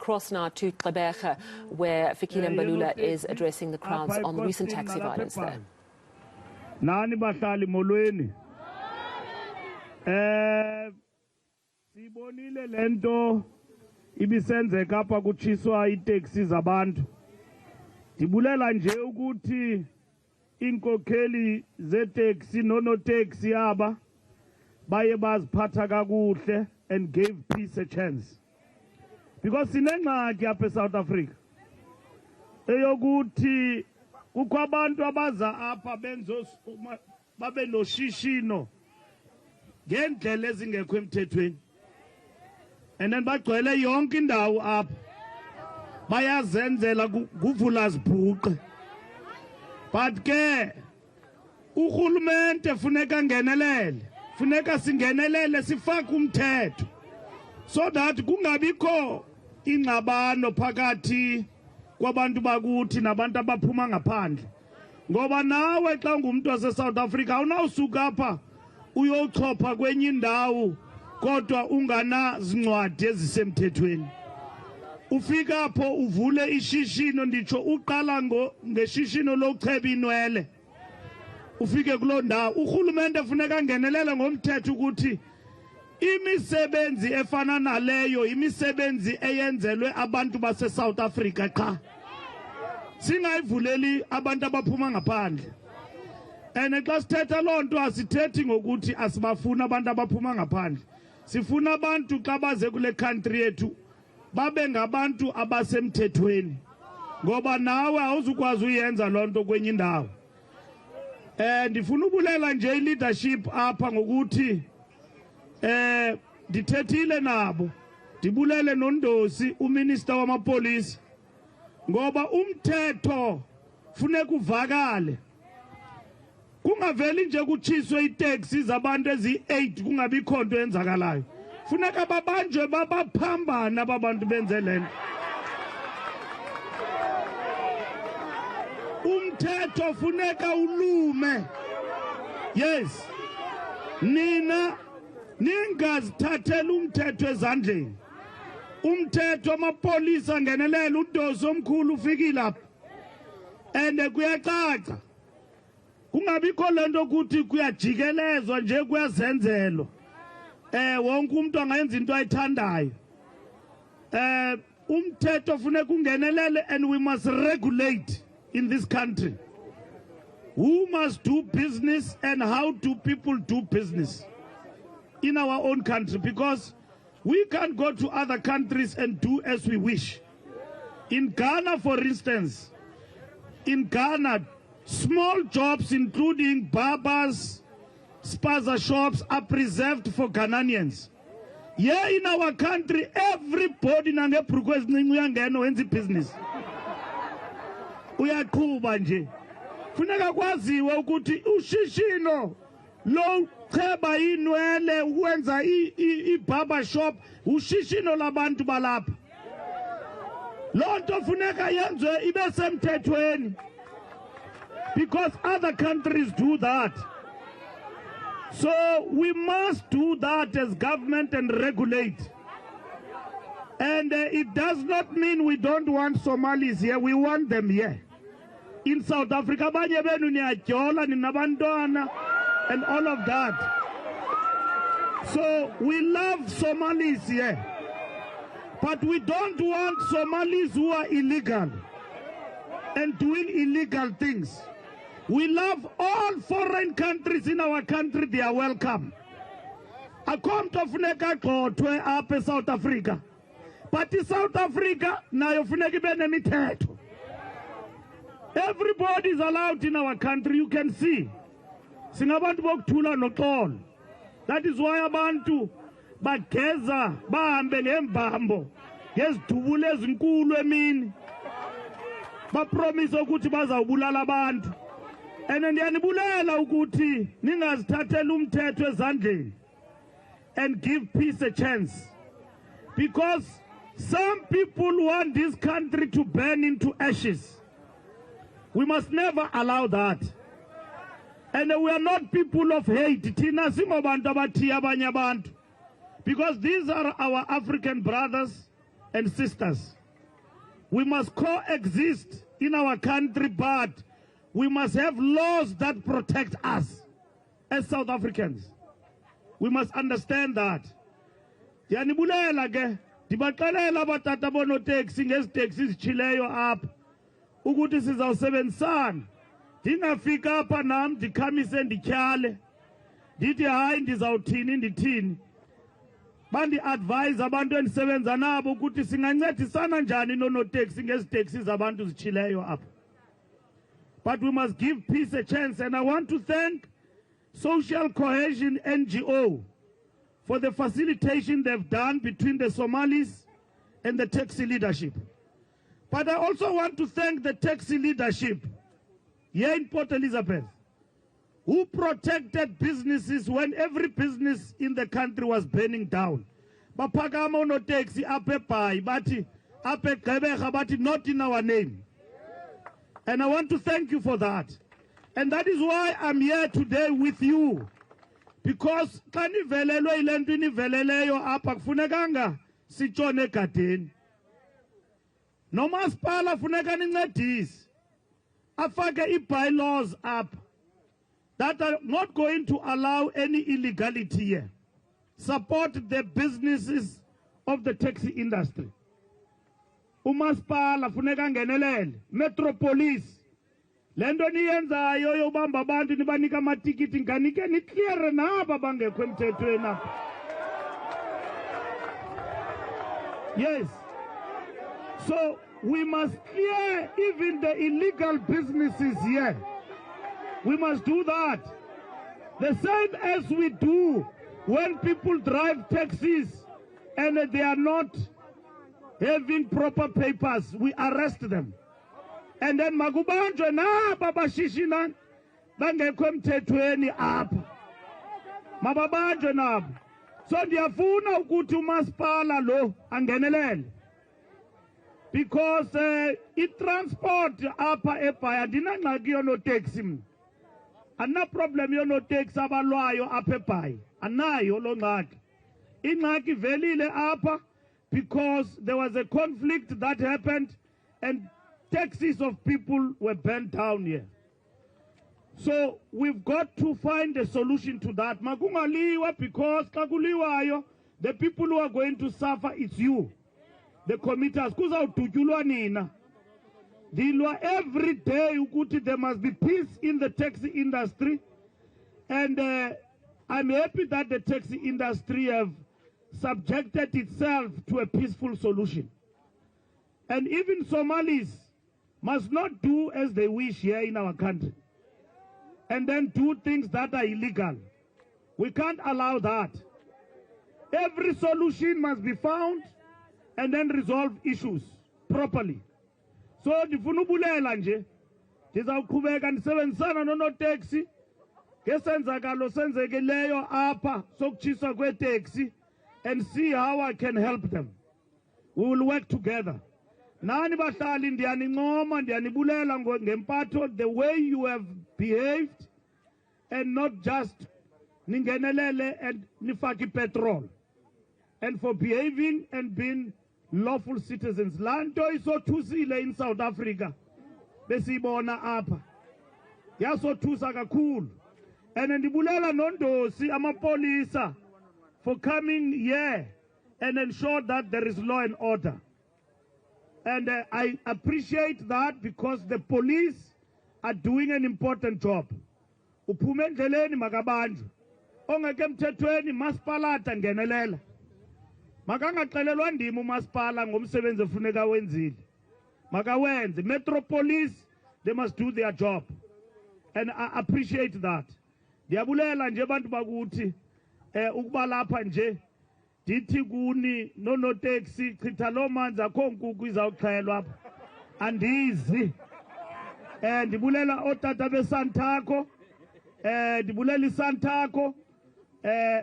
across now to Gqeberha, where Fikile Mbalula is addressing the crowds on the recent taxi violence there. Nani bahlali molweni. Sibonile lento ibisenzeka apha kutshiswa itaxi zabantu. Ndibulela nje ukuthi inkokheli zetaxi nonotaxi aba baye baziphatha kakuhle and gave peace a chance. Because sinengxaki apha eSouth Africa eyokuthi kukho abantu abaza apha benzo babe noshishino ngendlela ezingekho emthethweni, and then bagcwele yonke indawo apha bayazenzela kuvula zibhuqe. But ke urhulumente funeka ngenelele, funeka singenelele sifake umthetho so that kungabikho ingxabano phakathi kwabantu bakuthi nabantu abaphuma ngaphandle. Ngoba nawe xa ungumntu wase-South Africa awunawusuka apha uyochopha kwenye indawo kodwa unganazincwadi ezisemthethweni. Ufika apho uvule ishishino, nditsho uqala ngeshishino lokucheba inwele, ufike kuloo ndawo urhulumente funeka ngenelele ngomthetho ukuthi imisebenzi efana naleyo imisebenzi eyenzelwe abantu base-South Africa qha, singayivuleli abantu abaphuma ngaphandle. And xa sithetha loo nto asithethi ngokuthi asibafuna abantu abaphuma ngaphandle, sifuna abantu xa baze kule country yethu babe ngabantu abasemthethweni, ngoba nawe awuzukwazi uyenza loo nto kwenye indawo. Ndifuna ubulela nje i-leadership apha ngokuthi ndithethile nabo, ndibulele noNdosi uminister wamapolisa, ngoba umthetho funeka uvakale. Kungaveli nje kutshiswe itaxi zabantu ezi-8 kungabikho nto yenzakalayo. Funeka babanjwe babaphambana babantu benze le nto. Umthetho funeka ulume. Yes. Nina ningazithathela umthetho ezandleni. Umthetho amapolisa ngenelela uDosi omkhulu ufikile lapha. Ende kuyacaca. Kungabikho lento ukuthi kuyajikelezwa nje kuyazenzelwa. Wonke umuntu angayenza into ayithandayo. Umthetho funeka ungenelele, and we must regulate in this country. Who must do business and how do people do business in our own country, because we can't go to other countries and do as we wish. In Ghana, for instance, in Ghana, small jobs including barbers, spaza shops are preserved for Ghanaians. Here in our country, everybody nangebruku ezincinci uyangena wenza business. Uyaqhuba nje. Funeka kwaziwe ukuthi ushishino lo cheba inwele wenza i-barber shop ushishino labantu balapha. Loo nto funeka yenziwe ibe semthethweni, because other countries do that. So we must do that as government and regulate. And it does not mean we don't want Somalis here. We want them here. In South Africa, abanye benu niyatyola ninabantwana and all of that. So we love Somalis here. But we don't want Somalis who are illegal and doing illegal things. We love all foreign countries in our country. They are welcome. Akomto funeka gxothwe apha eSouth Africa. But iSouth Africa nayo funeka ibe nemithetho. Everybody is allowed in our country. You can see. Singabantu bokuthula noxolo. That is why abantu bageza bahambe ngembambo ngezidubule ezinkulu emini. Bapromise ukuthi bazawubulala abantu. And ndiyanibulela ukuthi ningazithathela umthetho ezandleni and give peace a chance, because some people want this country to burn into ashes. We must never allow that. And we are not people of hate. Thina singobantu abathiya abanye abantu, because these are our African brothers, and sisters, we must coexist in our country, but we must have laws that protect us as South Africans. We must understand that. Yanibulela ke dibaqalela abatata bono taxi ngezitaxi zichileyo apha ukuthi sizawusebenzisana. Ndingafika apha nam ndikhamise ndityhale ndithi hayi ndizawuthini ndithini. Bandi-advise abantu endisebenza nabo ukuthi singancedisana njani noonoteksi ngeziteksi zabantu zichileyo apha. But we must give peace a chance, and I want to thank Social Cohesion NGO for the facilitation they've done between the Somalis and the taxi leadership. But I also want to thank the taxi leadership here in Port Elizabeth, who protected businesses when every business in the country was burning down. Bapagamo no taxi ape pai, bati ape Gqeberha, bati not in our name. And I want to thank you for that. And that is why I'm here today with you. Because kani velelo ilentu ni veleleyo apa kufunekanga sichone kateni. No masipala funeka nincedise. Afake i-bylaws up that are not going to allow any illegality here. Support the businesses of the taxi industry. Umasipala funeka ngenelele. Metropolis. Lento niyenzayo yobamba abantu nibanika amatikiti nganike niclear naba bangekho emthethweni apha. Yes. So we must clear even the illegal businesses here. We must do that. The same as we do when people drive taxis and they are not having proper papers, we arrest them. And then makubanjwe naba bashishina bangekho emthethweni apha. Mababanjwe nabo. So ndiyafuna ukuthi umasipala lo angenelele. Because i-transport apha eBhaya andinangxaki yoonoteksi mna. Andina problem yoonoteksi abalwayo apha eBhaya. Anayo loo ngxaki. Ingxaki velile apha because there was a conflict that happened and taxis of people were burnt down here. So we've got to find a solution to that. Makungaliwa because kakuliwayo, the people who are going to suffer, it's you. The committers, kuzawudutyulwa nina. Dilwa every day ukuthi there must be peace in the taxi industry. And I'm happy that the taxi industry have subjected itself to a peaceful solution. And even Somalis must not do as they wish here in our country and then do things that are illegal. We can't allow that. Every solution must be found and then resolve issues properly. So ndifuna ubulela nje ndizawuqhubeka ndisebenzisana noonoteksi ngesenzakalo senzekeleyo apha sokutshiswa kweteksi and see how I can help them. We will work together. Nani bahlali ndiyanincoma ndiyanibulela ngempatho the way you have behaved and not just ningenelele and nifaki petrol and for behaving and being lawful citizens. Lanto isothusile in South Africa besibona apha yasothusa kakhulu and ndibulela nondosi amapolisa for coming here and ensure that there is law and order. And I appreciate that because the police are doing an important job. Uphume endleleni makabanjwe. Ongeke emthethweni masipalata ngenelela. Makangaxelelwa ndima umasipala ngomsebenzi efuneka wenzile. Makawenze. Metropolis, they must do their job. And I appreciate that. Ndiyabulela nje abantu bakuthi ukuba lapha nje dithi kuni nonoteksi chitha lo manzi akho nkuku izawuxhelwa apha andizi ndibulela otata besantako ndibulela isantako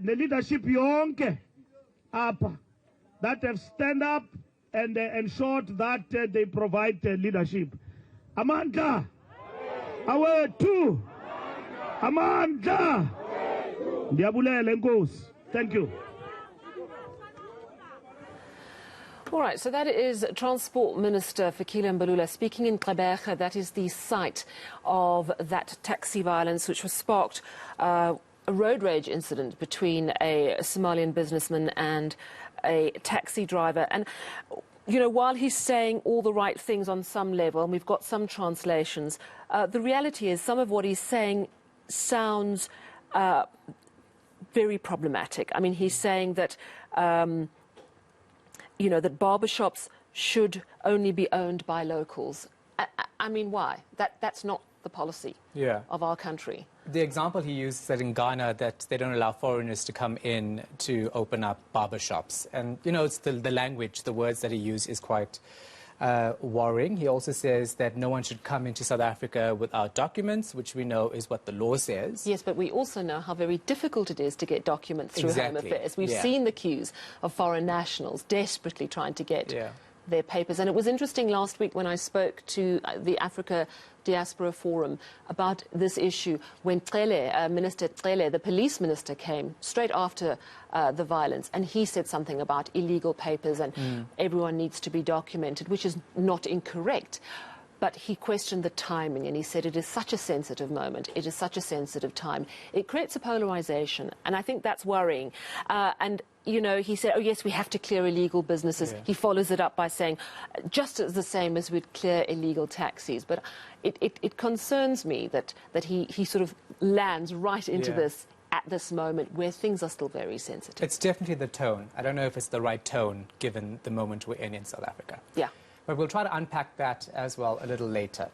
ne-leadership yonke apha that have stand up and ensured that they provide leadership. Amandla awethu amandla ndiyabulela enkosi. Thank you. All right, so that is Transport Minister Fikile Mbalula speaking in Gqeberha. That is the site of that taxi violence which was sparked a road rage incident between a Somalian businessman and a taxi driver. And, you know, while he's saying all the right things on some level, and we've got some translations, the reality is some of what he's saying sounds very problematic. I mean, he's saying that, you know, that barbershops should only be owned by locals. I mean, why? That's not the policy of our country. The example he used is that in Ghana that they don't allow foreigners to come in to open up barbershops. And, you know, it's the language, the words that he used is quite worrying. He also says that no one should come into South Africa without documents, which we know is what the law says. Yes, but we also know how very difficult it is to get documents through Home Affairs. We've seen the queues of foreign nationals desperately trying to get their papers. And it was interesting last week when I spoke to the Africa Diaspora Forum about this issue when Minister Gqeberha, the police minister, came straight after the violence, and he said something about illegal papers and everyone needs to be documented, which is not incorrect. But he questioned the timing, and he said it is such a sensitive moment. It is such a sensitive time. It creates a polarization, and I think that's worrying. And, you know, he said, oh, yes, we have to clear illegal businesses. He follows it up by saying, just as the same as we'd clear illegal taxis. But it concerns me that he sort of lands right into this at this moment where things are still very sensitive. It's definitely the tone. I don't know if it's the right tone given the moment we're in South Africa. Yeah. But we'll try to unpack that as well a little later.